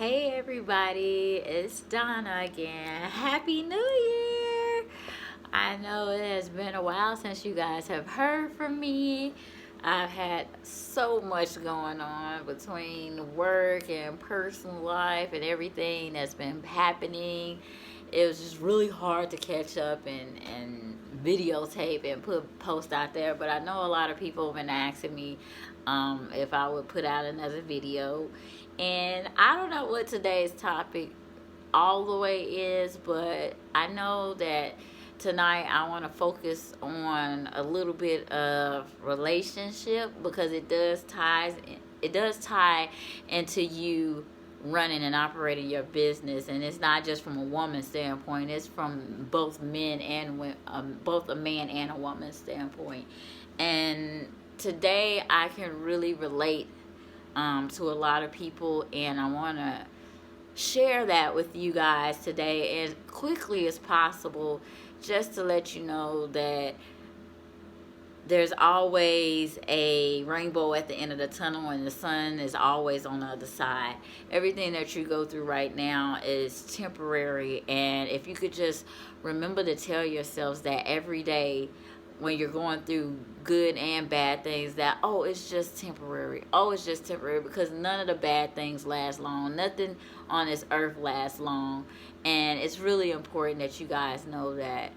Hey everybody, it's Donna again. Happy New Year! I know it has been a while since you guys have heard from me. I've had so much going on between work and personal life and everything that's been happening. It was just really hard to catch up and videotape and put post out there. But I know a lot of people have been asking me if I would put out another video. And I don't know what today's topic all the way is, but I know that tonight I want to focus on a little bit of relationship because it does tie into you running and operating your business, and it's not just from a woman's standpoint, it's from both men and both a man and a woman's standpoint. And today I can really relate to a lot of people, and I want to share that with you guys today as quickly as possible, just to let you know that there's always a rainbow at the end of the tunnel, and the sun is always on the other side. Everything that you go through right now is temporary, and if you could just remember to tell yourselves that every day when you're going through good and bad things, that it's just temporary. It's just temporary, because none of the bad things last long. Nothing on this earth lasts long, and it's really important that you guys know that.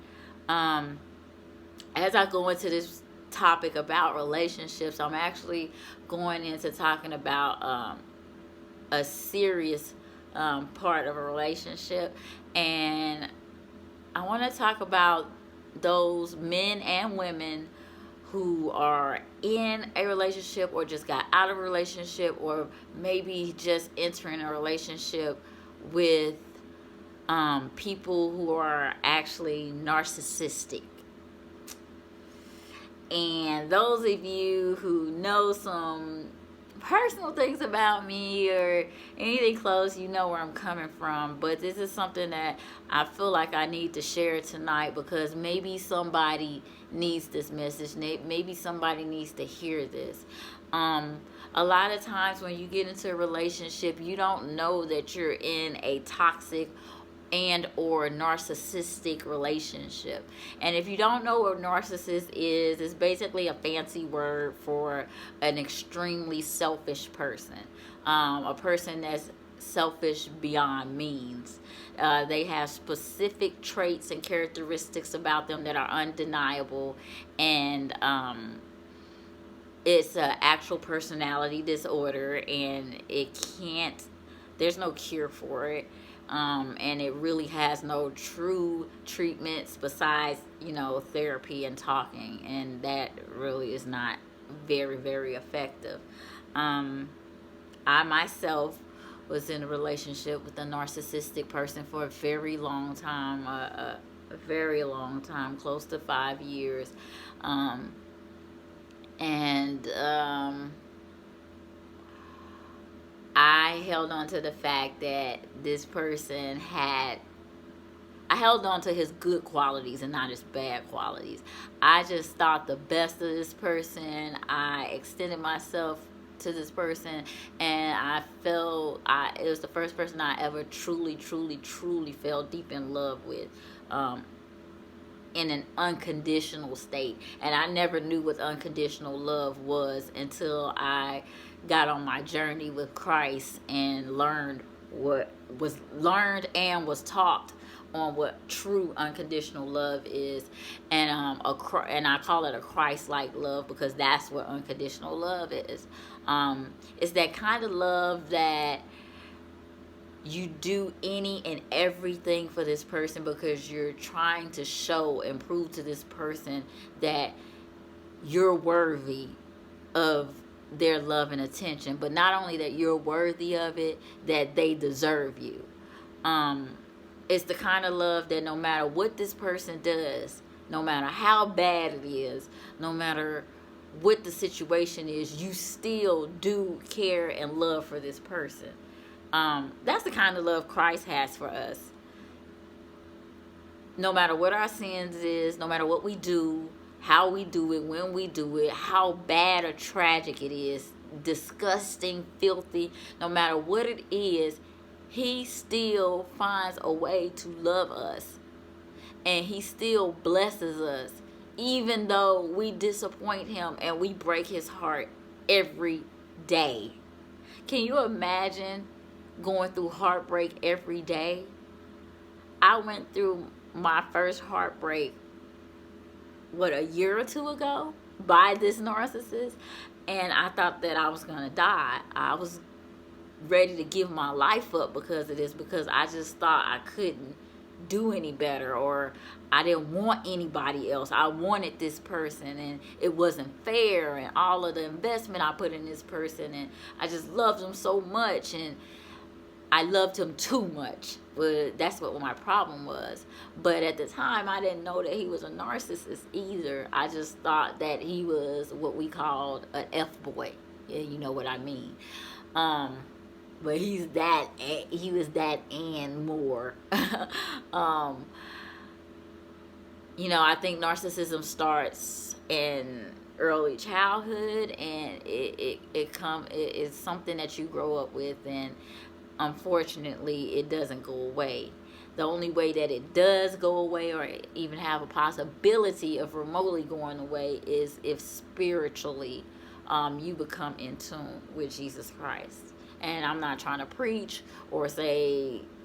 As I go into this topic about relationships, I'm actually going into talking about a serious part of a relationship, and I want to talk about those men and women who are in a relationship or just got out of a relationship, or maybe just entering a relationship with people who are actually narcissistic. And those of you who know some personal things about me or anything close, you know where I'm coming from. But this is something that I feel like I need to share tonight, because maybe somebody needs this message. Maybe somebody needs to hear this. A lot of times when you get into a relationship, you don't know that you're in a toxic and or narcissistic relationship. And if you don't know what narcissist is, it's basically a fancy word for an extremely selfish person, a person that's selfish beyond means. They have specific traits and characteristics about them that are undeniable, and it's an actual personality disorder, and there's no cure for it. And it really has no true treatments besides, therapy and talking, and that really is not very, very effective. I myself was in a relationship with a narcissistic person for a very long time, a very long time, close to 5 years. And I held on to the fact that this person I held on to his good qualities and not his bad qualities. I just thought the best of this person. I extended myself to this person, and it was the first person I ever truly, truly, truly fell deep in love with. In an unconditional state. And I never knew what unconditional love was until I got on my journey with Christ and learned and was taught on what true unconditional love is. And and I call it a Christ-like love, because that's what unconditional love is. It's that kind of love that you do any and everything for this person because you're trying to show and prove to this person that you're worthy of their love and attention. But not only that you're worthy of it, that they deserve you. It's the kind of love that no matter what this person does, no matter how bad it is, no matter what the situation is, you still do care and love for this person. That's the kind of love Christ has for us. No matter what our sins is, no matter what we do, how we do it, when we do it, how bad or tragic it is, disgusting, filthy, no matter what it is, he still finds a way to love us, and he still blesses us even though we disappoint him and we break his heart every day. Can you imagine going through heartbreak every day? I went through my first heartbreak, a year or two ago, by this narcissist, and I thought that I was gonna die. I was ready to give my life up because of this, because I just thought I couldn't do any better, or I didn't want anybody else. I wanted this person, and it wasn't fair, and all of the investment I put in this person, and I just loved him so much, and I loved him too much. But that's what my problem was. But at the time, I didn't know that he was a narcissist either. I just thought that he was what we called an F-boy. Yeah, you know what I mean. But he was that and more. I think narcissism starts in early childhood, and it's something that you grow up with, and unfortunately it doesn't go away. The only way that it does go away, or even have a possibility of remotely going away, is if spiritually you become in tune with Jesus Christ. And I'm not trying to preach or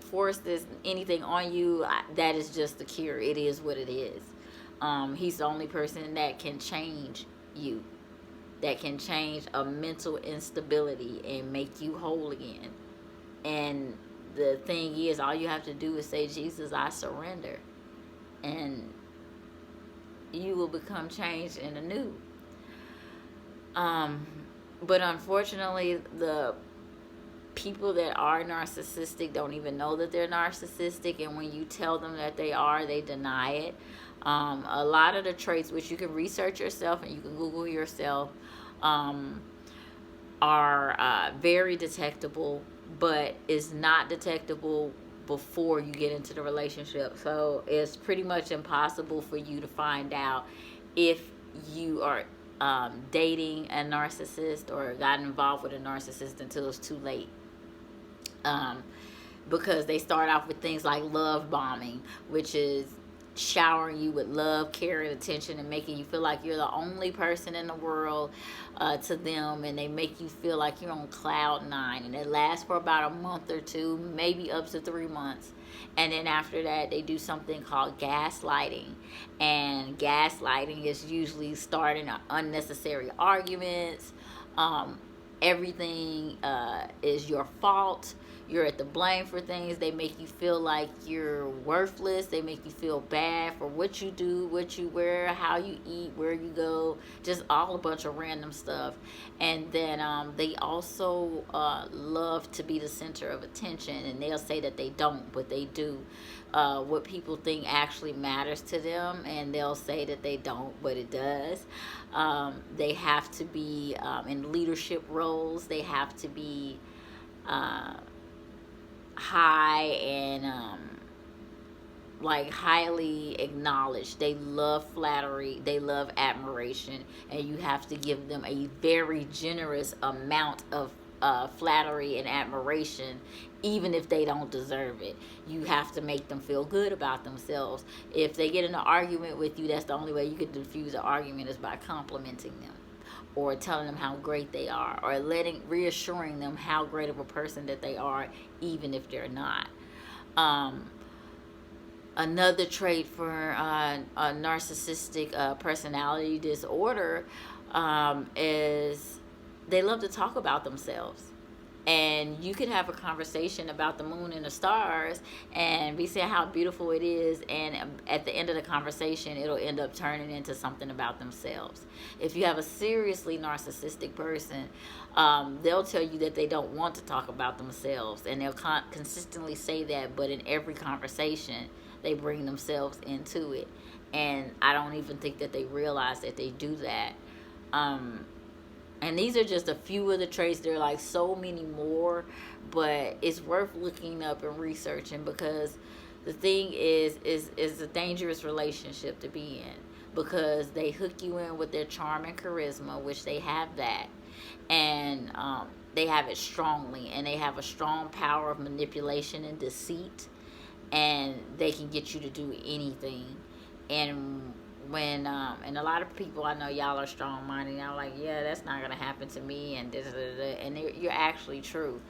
force anything on you. That is just the cure. It is what it is. He's the only person that can change you, that can change a mental instability and make you whole again. And the thing is, all you have to do is say, Jesus, I surrender. And you will become changed and anew. But unfortunately, the people that are narcissistic don't even know that they're narcissistic. And when you tell them that they are, they deny it. A lot of the traits, which you can research yourself and you can Google yourself, are very detectable, but is not detectable before you get into the relationship. So it's pretty much impossible for you to find out if you are dating a narcissist or got involved with a narcissist until it's too late. Because they start off with things like love bombing, which is showering you with love, care, and attention, and making you feel like you're the only person in the world to them, and they make you feel like you're on cloud nine, and it lasts for about a month or two, maybe up to 3 months. And then after that, they do something called gaslighting, and gaslighting is usually starting unnecessary arguments. Everything is your fault. You're at the blame for things. They make you feel like you're worthless. They make you feel bad for what you do, what you wear, how you eat, where you go, just all a bunch of random stuff. And then they also love to be the center of attention, and they'll say that they don't, but they do. What people think actually matters to them, and they'll say that they don't, but it does. They have to be in leadership roles. They have to be high and highly acknowledged. They love flattery, they love admiration, and you have to give them a very generous amount of flattery and admiration, even if they don't deserve it. You have to make them feel good about themselves. If they get in an argument with you, that's the only way you can diffuse an argument, is by complimenting them, or telling them how great they are, or reassuring them how great of a person that they are, even if they're not. Another trait for a narcissistic personality disorder is they love to talk about themselves. And you can have a conversation about the moon and the stars and be saying how beautiful it is, and at the end of the conversation, it'll end up turning into something about themselves. If you have a seriously narcissistic person, they'll tell you that they don't want to talk about themselves, and they'll consistently say that, but in every conversation, they bring themselves into it. And I don't even think that they realize that they do that. And these are just a few of the traits. There are like so many more, but it's worth looking up and researching, because the thing is a dangerous relationship to be in, because they hook you in with their charm and charisma, which they have that, and they have it strongly, and they have a strong power of manipulation and deceit, and they can get you to do anything. And when and a lot of people, I know y'all are strong-minded, y'all like, yeah, that's not gonna happen to me, and this, and you're actually true.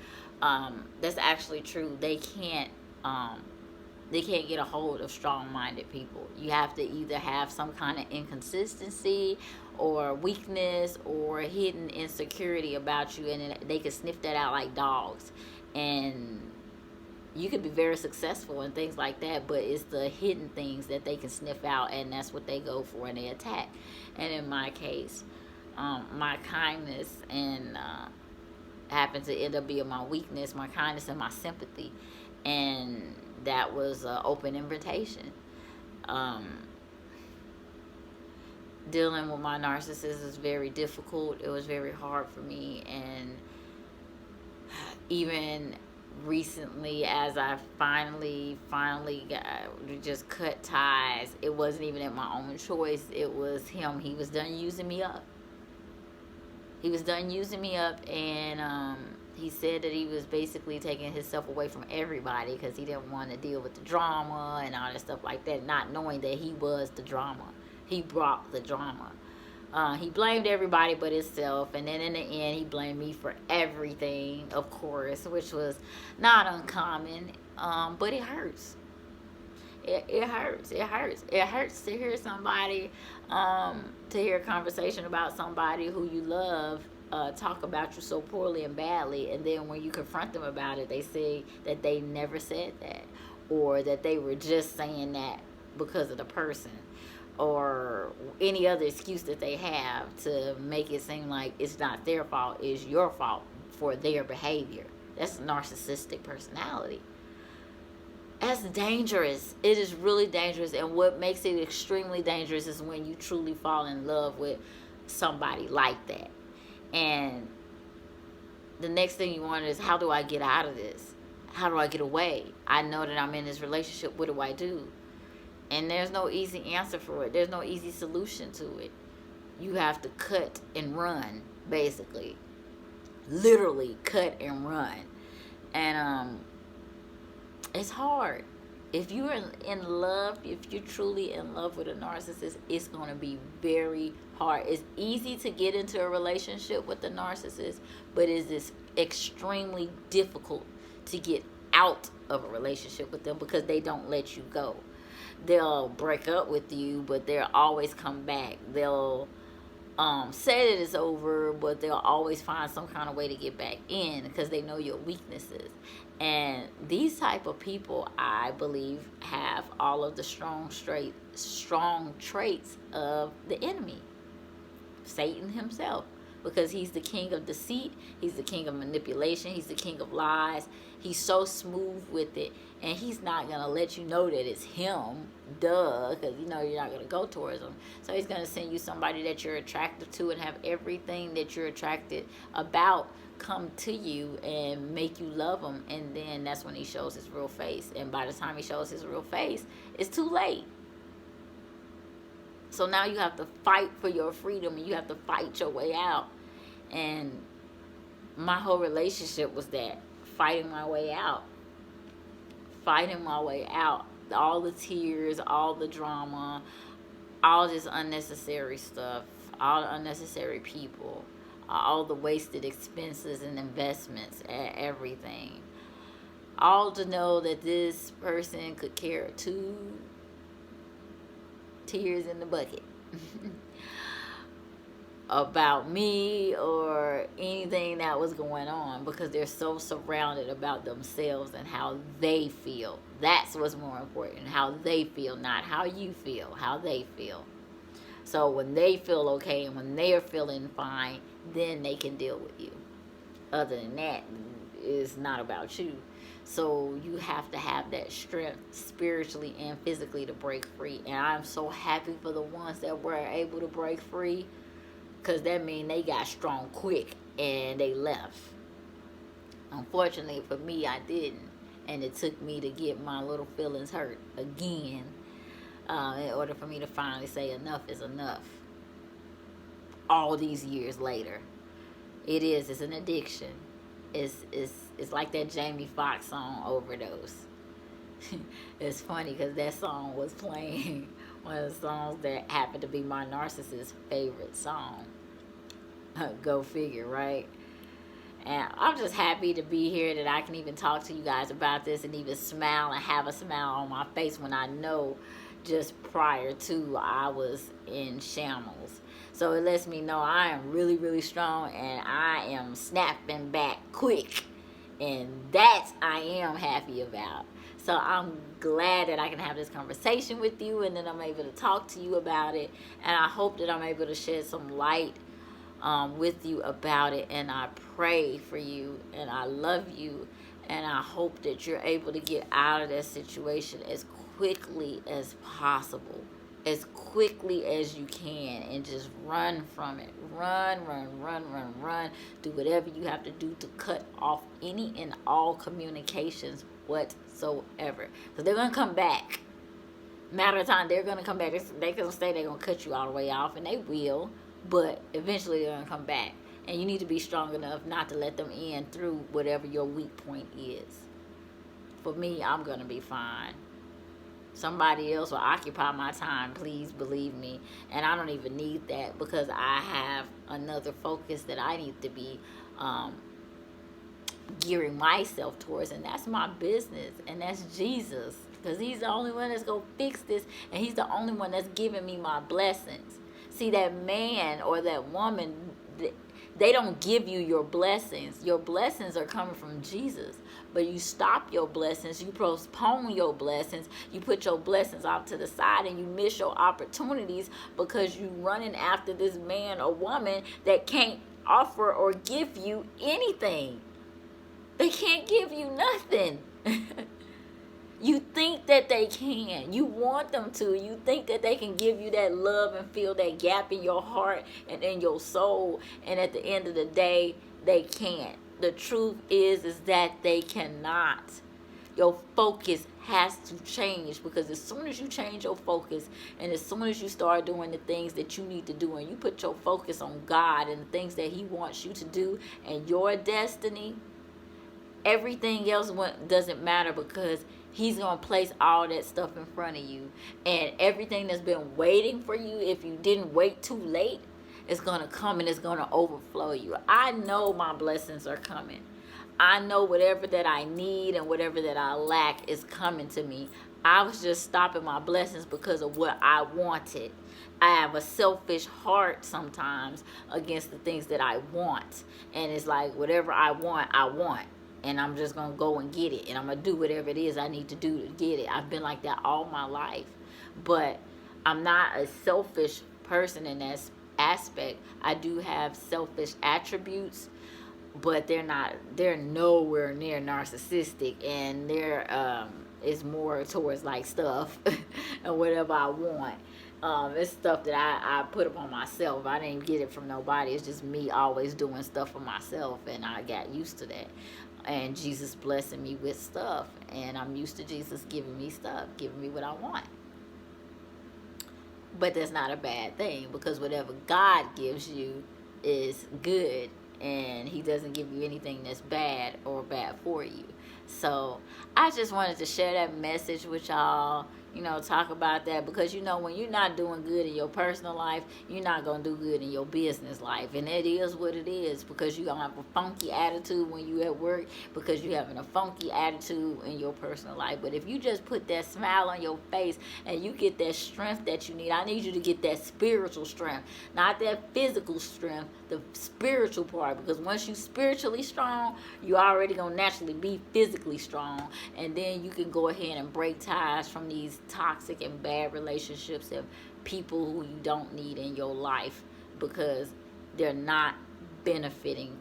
That's actually true. They can't get a hold of strong-minded people. You have to either have some kind of inconsistency or weakness or hidden insecurity about you, and they can sniff that out like dogs. And you could be very successful and things like that, but it's the hidden things that they can sniff out, and that's what they go for, and they attack. And in my case, my kindness and happened to end up being my weakness, my kindness and my sympathy, and that was an open invitation. Dealing with my narcissist is very difficult. It was very hard for me, and even recently, as I finally just cut ties, it wasn't even at my own choice. It was him. He was done using me up. And he said that he was basically taking himself away from everybody because he didn't want to deal with the drama and all that stuff like that, not knowing that he was the drama. He brought the drama. He blamed everybody but himself, and then in the end, he blamed me for everything, of course, which was not uncommon, but it hurts. It hurts. It hurts to hear somebody, to hear a conversation about somebody who you love talk about you so poorly and badly, and then when you confront them about it, they say that they never said that, or that they were just saying that because of the person, or any other excuse that they have to make it seem like it's not their fault, it's your fault for their behavior. That's a narcissistic personality. That's dangerous. It is really dangerous, and what makes it extremely dangerous is when you truly fall in love with somebody like that. And the next thing you want is, how do I get out of this? How do I get away? I know that I'm in this relationship. What do I do? And there's no easy answer for it. There's no easy solution to it. You have to cut and run, basically. Literally cut and run. And it's hard. If you're in love, if you're truly in love with a narcissist, it's going to be very hard. It's easy to get into a relationship with a narcissist, but it is extremely difficult to get out of a relationship with them because they don't let you go. They'll break up with you, but they'll always come back. They'll say that it's over, but they'll always find some kind of way to get back in because they know your weaknesses. And these type of people, I believe, have all of the strong traits of the enemy, Satan himself, because he's the king of deceit, he's the king of manipulation, he's the king of lies. He's so smooth with it, and he's not going to let you know that it's him, because you know you're not going to go towards him. So he's going to send you somebody that you're attracted to and have everything that you're attracted about come to you and make you love him, and then that's when he shows his real face. And by the time he shows his real face, it's too late. So now you have to fight for your freedom, and you have to fight your way out. And my whole relationship was that, fighting my way out. All the tears, all the drama, all this unnecessary stuff, all the unnecessary people, all the wasted expenses and investments and everything. All to know that this person could care 2 tears in the bucket about me or anything that was going on, because they're so surrounded about themselves and how they feel. That's what's more important, how they feel, not how you feel, how they feel. So when they feel okay and when they're feeling fine, then they can deal with you. Other than that, it's not about you. So you have to have that strength spiritually and physically to break free. And I'm so happy for the ones that were able to break free, because that means they got strong quick and they left. Unfortunately for me, I didn't. And it took me to get my little feelings hurt again in order for me to finally say enough is enough. All these years later. It's an addiction. It's like that Jamie Foxx song Overdose. It's funny because that song was playing one of the songs that happened to be my narcissist's favorite song. Go figure, right? And I'm just happy to be here that I can even talk to you guys about this and even smile and have a smile on my face when I know just prior to I was in shambles. So it lets me know I am really, really strong and I am snapping back quick. And that I am happy about. So I'm glad that I can have this conversation with you and that I'm able to talk to you about it. And I hope that I'm able to shed some light with you about it. And I pray for you and I love you. And I hope that you're able to get out of that situation as quickly as possible. As quickly as you can and just run from it. Run. Do whatever you have to do to cut off any and all communications whatsoever. Because they're going to come back. Matter of time, they're going to come back. They're going to say they're going to cut you all the way off, and they will. But eventually they're going to come back. And you need to be strong enough not to let them in through whatever your weak point is. For me, I'm going to be fine. Somebody else will occupy my time, please believe me. And I don't even need that because I have another focus that I need to be gearing myself towards, and that's my business, and that's Jesus, because he's the only one that's going to fix this, and he's the only one that's giving me my blessings. See, that man or that woman, they don't give you your blessings. Your blessings are coming from Jesus. But you stop your blessings, you postpone your blessings, you put your blessings off to the side, and you miss your opportunities because you running after this man or woman that can't offer or give you anything. They can't give you nothing. You think that they can. You want them to. You think that they can give you that love and fill that gap in your heart and in your soul. And at the end of the day, they can't. The truth is that they cannot. Your focus has to change, because as soon as you change your focus and as soon as you start doing the things that you need to do and you put your focus on God and the things that he wants you to do and your destiny, everything else doesn't matter, because he's going to place all that stuff in front of you. And everything that's been waiting for you, if you didn't wait too late, it's going to come and it's going to overflow you. I know my blessings are coming. I know whatever that I need and whatever that I lack is coming to me. I was just stopping my blessings because of what I wanted. I have a selfish heart sometimes against the things that I want. And it's like, whatever I want, I want. And I'm just going to go and get it. And I'm going to do whatever it is I need to do to get it. I've been like that all my life. But I'm not a selfish person in that aspect. I do have selfish attributes, but they're nowhere near narcissistic. And they're is more towards like stuff and whatever I want. It's stuff that I put upon myself. I didn't get it from nobody. It's just me always doing stuff for myself, and I got used to that. And Jesus blessing me with stuff, and I'm used to Jesus giving me stuff, giving me what I want. But that's not a bad thing, because whatever God gives you is good, and he doesn't give you anything that's bad or bad for you. So I just wanted to share that message with y'all, talk about that, because when you're not doing good in your personal life, you're not going to do good in your business life. And it is what it is, because you're going to have a funky attitude when you at work, because you're having a funky attitude in your personal life. But if you just put that smile on your face and you get that strength that you need, I need you to get that spiritual strength, not that physical strength, the spiritual part, because once you're spiritually strong, you're already going to naturally be physically strong. And then you can go ahead and break ties from these toxic and bad relationships and people who you don't need in your life, because they're not benefiting.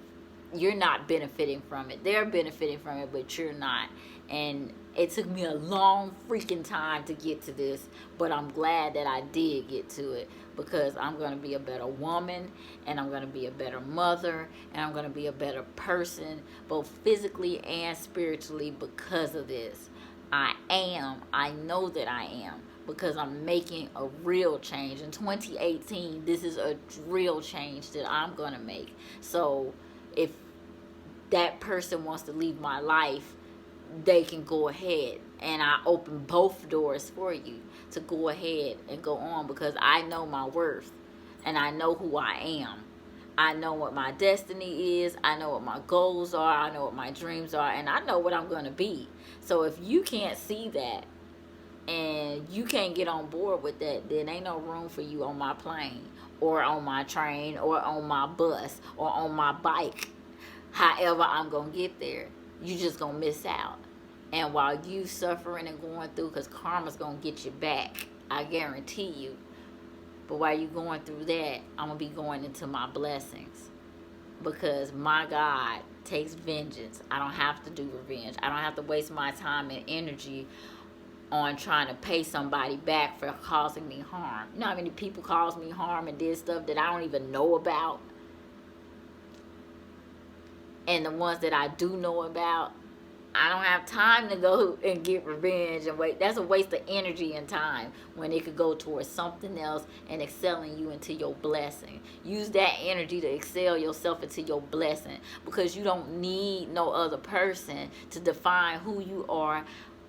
You're not benefiting from it. They're benefiting from it, but you're not. And it took me a long freaking time to get to this, but I'm glad that I did get to it, because I'm going to be a better woman, and I'm going to be a better mother, and I'm going to be a better person, both physically and spiritually, because of this. I know that I am, because I'm making a real change. In 2018, this is a real change that I'm going to make. So if that person wants to leave my life, they can go ahead, and I open both doors for you to go ahead and go on, because I know my worth and I know who I am. I know what my destiny is. I know what my goals are. I know what my dreams are, and I know what I'm going to be. So if you can't see that and you can't get on board with that, then ain't no room for you on my plane or on my train or on my bus or on my bike. However I'm going to get there, you just going to miss out. And while you suffering and going through, because karma's going to get you back, I guarantee you. But while you going through that, I'm going to be going into my blessings. Because my God takes vengeance. I don't have to do revenge. I don't have to waste my time and energy on trying to pay somebody back for causing me harm. You know how many people caused me harm and did stuff that I don't even know about? And the ones that I do know about, I don't have time to go and get revenge and wait. That's a waste of energy and time when it could go towards something else and excelling you into your blessing. Use that energy to excel yourself into your blessing, because you don't need no other person to define who you are,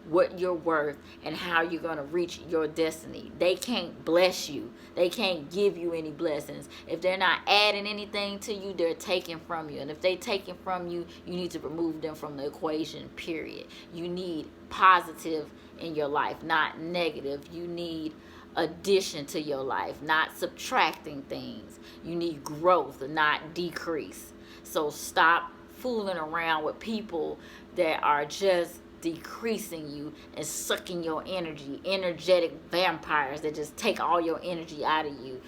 what you're worth, and how you're going to reach your destiny. They can't bless you. They can't give you any blessings. If they're not adding anything to you, they're taking from you. And if they're taking from you, you need to remove them from the equation, period. You need positive in your life, not negative. You need addition to your life, not subtracting things. You need growth, not decrease. So stop fooling around with people that are just decreasing you and sucking your energy. Energetic vampires that just take all your energy out of you.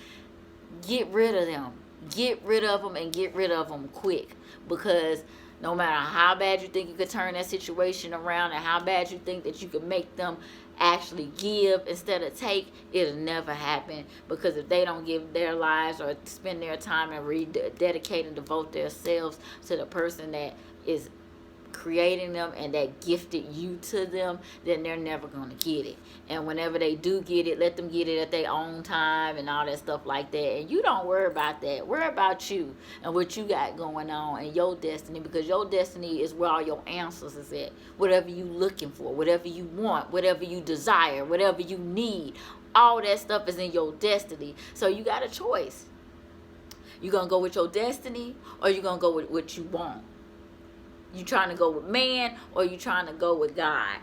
Get rid of them. Get rid of them, and get rid of them quick. Because no matter how bad you think you could turn that situation around and how bad you think that you could make them actually give instead of take, it'll never happen. Because if they don't give their lives or spend their time and rededicate and devote themselves to the person that is creating them and that gifted you to them, then they're never going to get it. And whenever they do get it, let them get it at their own time and all that stuff like that. And you don't worry about that. Worry about you and what you got going on and your destiny, because your destiny is where all your answers is at. Whatever you looking for, whatever you want, whatever you desire, whatever you need, all that stuff is in your destiny. So you got a choice. You gonna go with your destiny, or you gonna go with what you want? You trying to go with man, or you trying to go with God?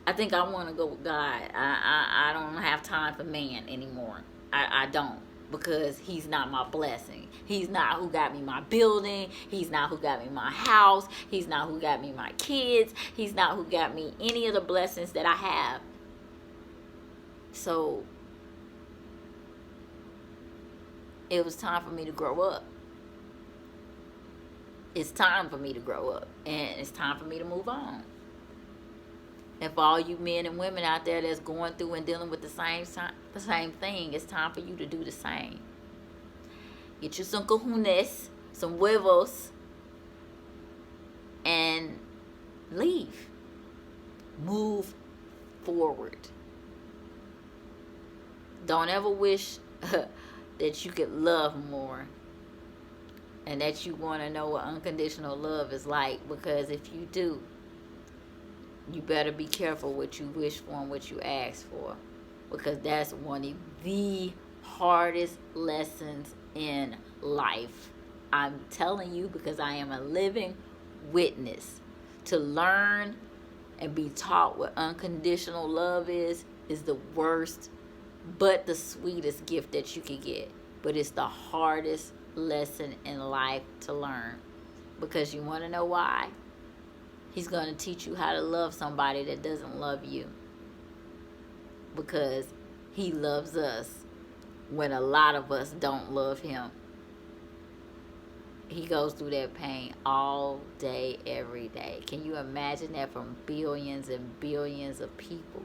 I think I want to go with God. I don't have time for man anymore. I don't, because he's not my blessing. He's not who got me my building. He's not who got me my house. He's not who got me my kids. He's not who got me any of the blessings that I have. So it was time for me to grow up. It's time for me to grow up, and it's time for me to move on. And for all you men and women out there that's going through and dealing with the same thing, it's time for you to do the same. Get you some cojones, some huevos, and leave. Move forward. Don't ever wish that you could love more, and that you want to know what unconditional love is like. Because if you do, you better be careful what you wish for and what you ask for. Because that's one of the hardest lessons in life. I'm telling you, because I am a living witness. To learn and be taught what unconditional love is the worst, but the sweetest gift that you can get. But it's the hardest lesson in life to learn. Because you want to know why? He's going to teach you how to love somebody that doesn't love you. Because he loves us when a lot of us don't love him. He goes through that pain all day, every day. Can you imagine that? From billions and billions of people,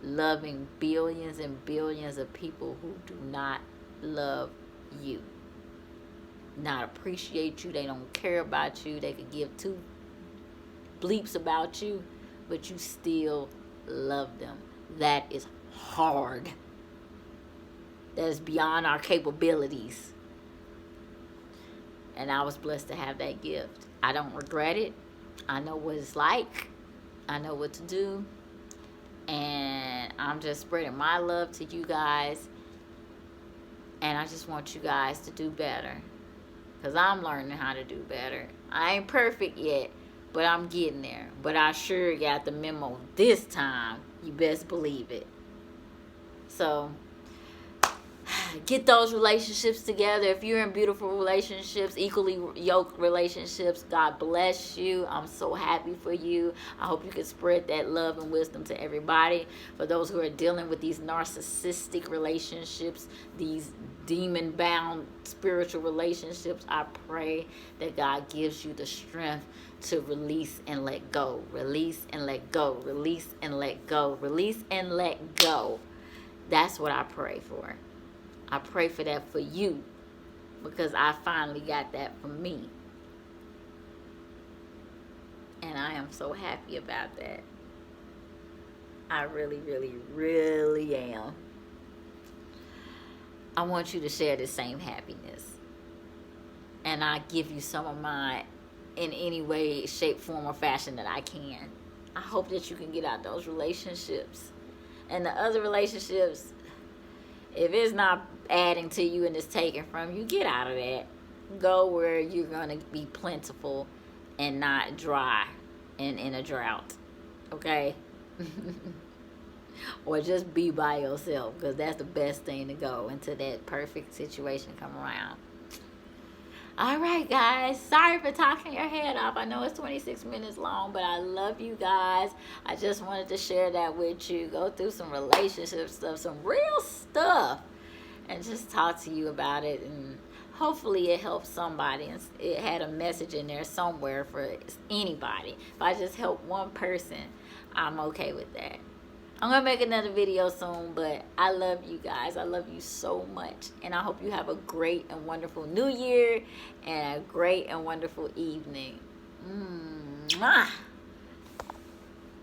loving billions and billions of people who do not love you, not appreciate you. They don't care about you. They could give two bleeps about you, but you still love them. That is hard. That is beyond our capabilities. And I was blessed to have that gift. I don't regret it. I know what it's like. I know what to do. And I'm just spreading my love to you guys. And I just want you guys to do better. Because I'm learning how to do better. I ain't perfect yet, but I'm getting there. But I sure got the memo this time. You best believe it. So, get those relationships together. If you're in beautiful relationships, equally yoked relationships, God bless you. I'm so happy for you. I hope you can spread that love and wisdom to everybody. For those who are dealing with these narcissistic relationships, these demon-bound spiritual relationships, I pray that God gives you the strength to release and let go. Release and let go. Release and let go. Release and let go. That's what I pray for. I pray for that for you, because I finally got that for me. And I am so happy about that. I really, really, really am. I want you to share the same happiness. And I give you some of mine in any way, shape, form, or fashion that I can. I hope that you can get out those relationships. And the other relationships, if it's not adding to you and it's taken from you, get out of that. Go where you're going to be plentiful and not dry and in a drought. Okay? Or just be by yourself, because that's the best thing to go until that perfect situation come around. All right, guys. Sorry for talking your head off. I know it's 26 minutes long, but I love you guys. I just wanted to share that with you. Go through some relationship stuff, some real stuff, and just talk to you about it. And hopefully it helps somebody. And it had a message in there somewhere for anybody. If I just help one person, I'm okay with that. I'm going to make another video soon, but I love you guys. I love you so much. And I hope you have a great and wonderful new year and a great and wonderful evening. Mwah.